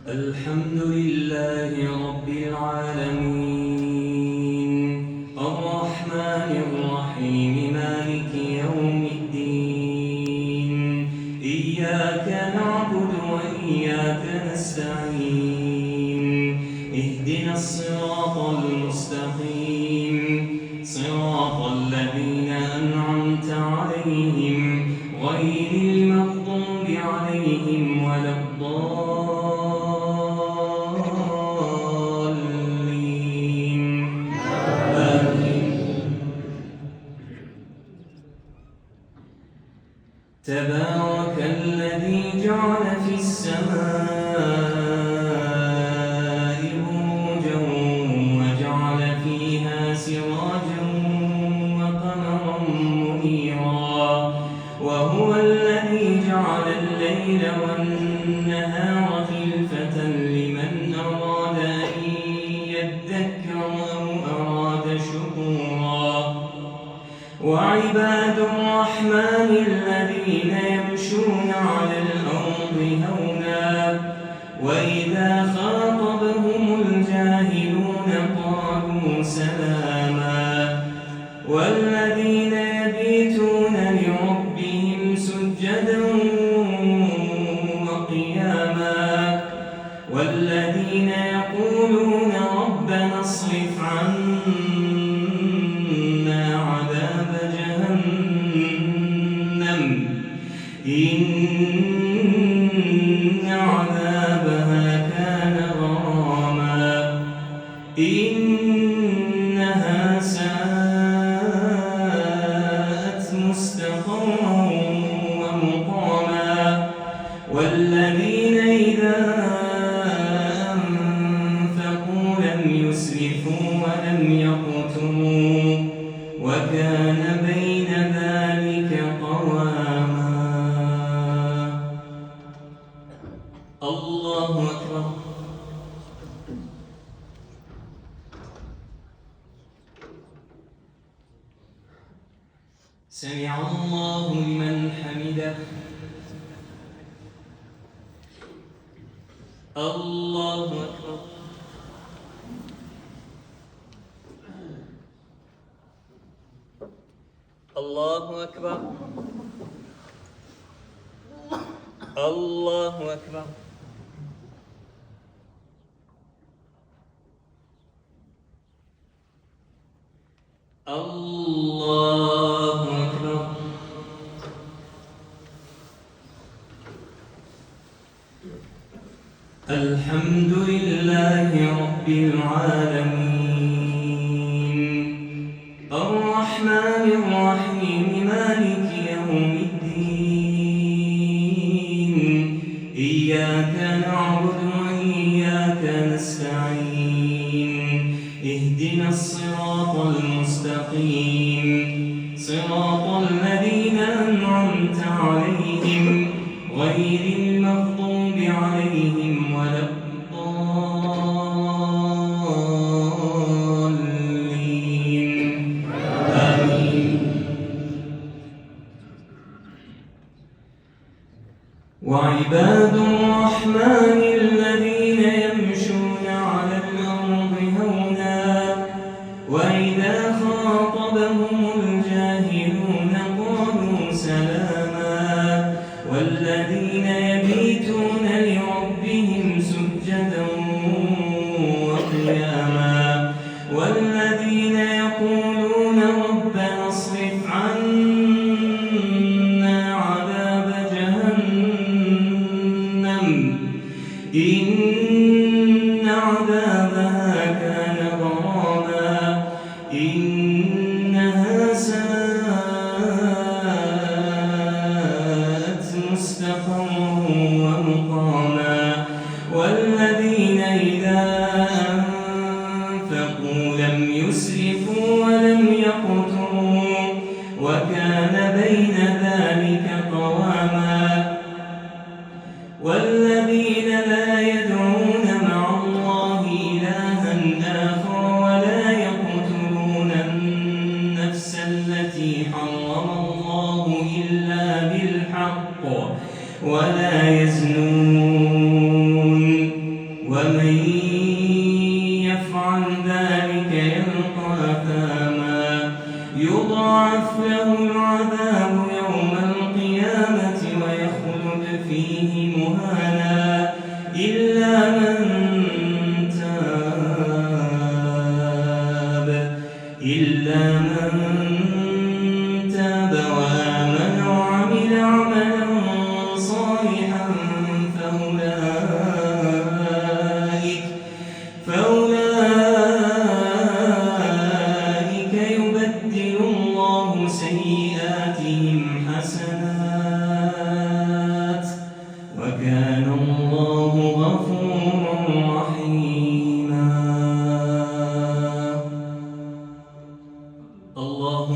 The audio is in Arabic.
الحمد لله رب العالمين الرحمن الرحيم مالك يوم الدين إياك نعبد وإياك نستعين اهدنا الصراط المستقيم صراط الذين أنعمت عليهم غير المغضوب عليهم ولا الضالين آمين. تبارك الذي جعل في السماء بروجا وجعل فيها سراجا وقمرا منيرا وهو الذي جعل الليل والنهار خلفة لمن أراد أن يذكر أو أراد شكورا وعباد الرحمن الذين يمشون على الأرض هونا وإذا خاطبهم الجاهلون قالوا سلاما والذين يبيتون لربهم سجدا وقياما والذين يقولون ربنا اصرف عنا عذاب جهنم إن عذابها كان غراما إنها ساءت مستقرا ومقاما والذين إذا أنفقوا لم يسرفوا ولم يقتروا وكان بين ذلك قواما. الله أكبر. سمع الله لمن حمده. الله أكبر. الله أكبر. الله أكبر. الله أكبر. الحمد لله رب العالمين الرحمن الرحيم مالك يوم الدين إياك نعبد وإياك نستعين اهدنا الصراط المستقيم صراط الذين أنعمت عليهم غير المغضوب عليهم ولا الضالين آمين. وعباد الرحمن الذين يمشون على الأرض هونا وإذا خاطبهم الجاهلون قالوا سلاما والذين يبيتون لربهم سجدا وقياما والذين يقولون ربنا اصرف عنا عذاب جهنم إن عذابها كان غراما إنها ساءت مستقرا ومقاما والذين إذا أنفقوا لم يسرفوا ولم يقتروا وكان بين ذلك قواما والذين لا يدعون مع الله عن ذلك يلقى أثاما يضاعف له العذاب يوم القيامة ويخلد فيه مهانا إلا من تاب وآمن وعمل عملا صالحا فأولئك يبدل الله سيئاتهم حسنات وكان الله غفورا رحيما. الله